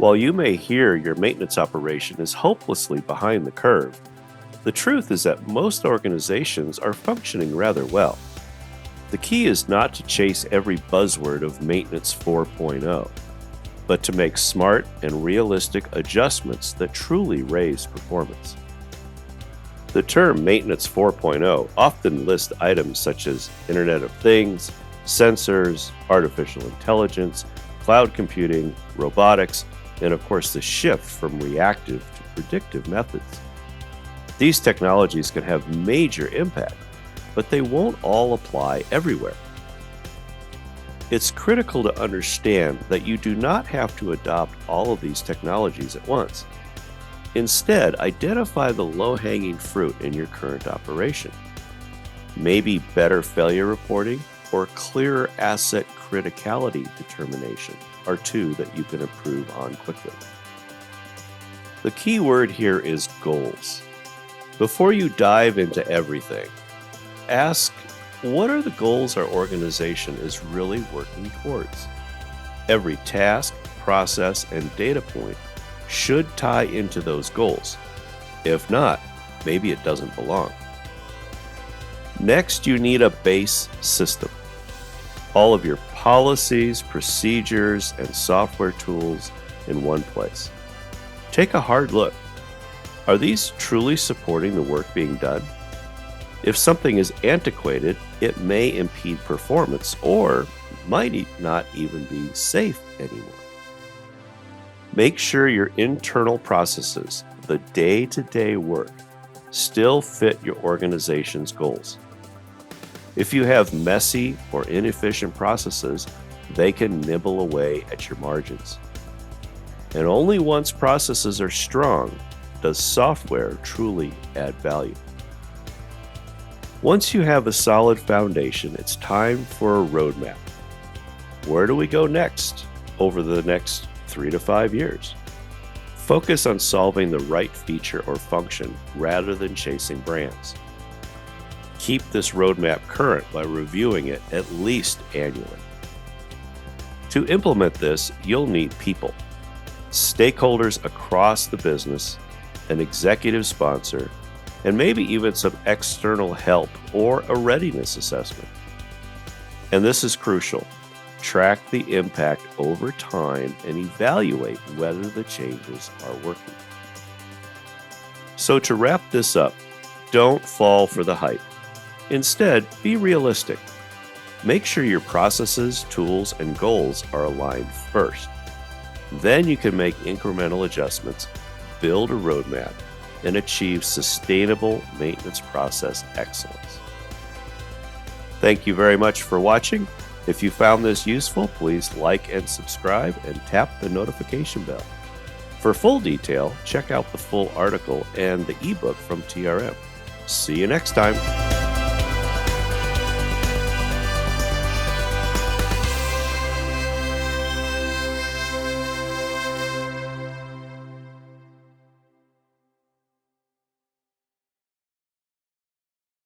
While you may hear your maintenance operation is hopelessly behind the curve, the truth is that most organizations are functioning rather well. The key is not to chase every buzzword of Maintenance 4.0, but to make smart and realistic adjustments that truly raise performance. The term Maintenance 4.0 often lists items such as Internet of Things, sensors, artificial intelligence, cloud computing, robotics, and of course the shift from reactive to predictive methods. These technologies can have major impact, but they won't all apply everywhere. It's critical to understand that you do not have to adopt all of these technologies at once. Instead, identify the low-hanging fruit in your current operation. Maybe better failure reporting or clearer asset criticality determination are two that you can improve on quickly. The key word here is goals. Before you dive into everything, ask, what are the goals our organization is really working towards? Every task, process, and data point should tie into those goals. If not, maybe it doesn't belong. Next, you need a base system. All of your policies, procedures, and software tools in one place. Take a hard look. Are these truly supporting the work being done? If something is antiquated, it may impede performance or might not even be safe anymore. Make sure your internal processes, the day-to-day work, still fit your organization's goals. If you have messy or inefficient processes, they can nibble away at your margins. And only once processes are strong does software truly add value. Once you have a solid foundation, it's time for a roadmap. Where do we go next over the next 3 to 5 years? Focus on solving the right feature or function rather than chasing brands. Keep this roadmap current by reviewing it at least annually. To implement this, you'll need people, stakeholders across the business, an executive sponsor, and maybe even some external help or a readiness assessment. And this is crucial. Track the impact over time and evaluate whether the changes are working. So to wrap this up, don't fall for the hype. Instead, be realistic. Make sure your processes, tools, and goals are aligned first. Then you can make incremental adjustments, build a roadmap, and achieve sustainable maintenance process excellence. Thank you very much for watching. If you found this useful, please like and subscribe and tap the notification bell. For full detail, check out the full article and the ebook from TRM. See you next time.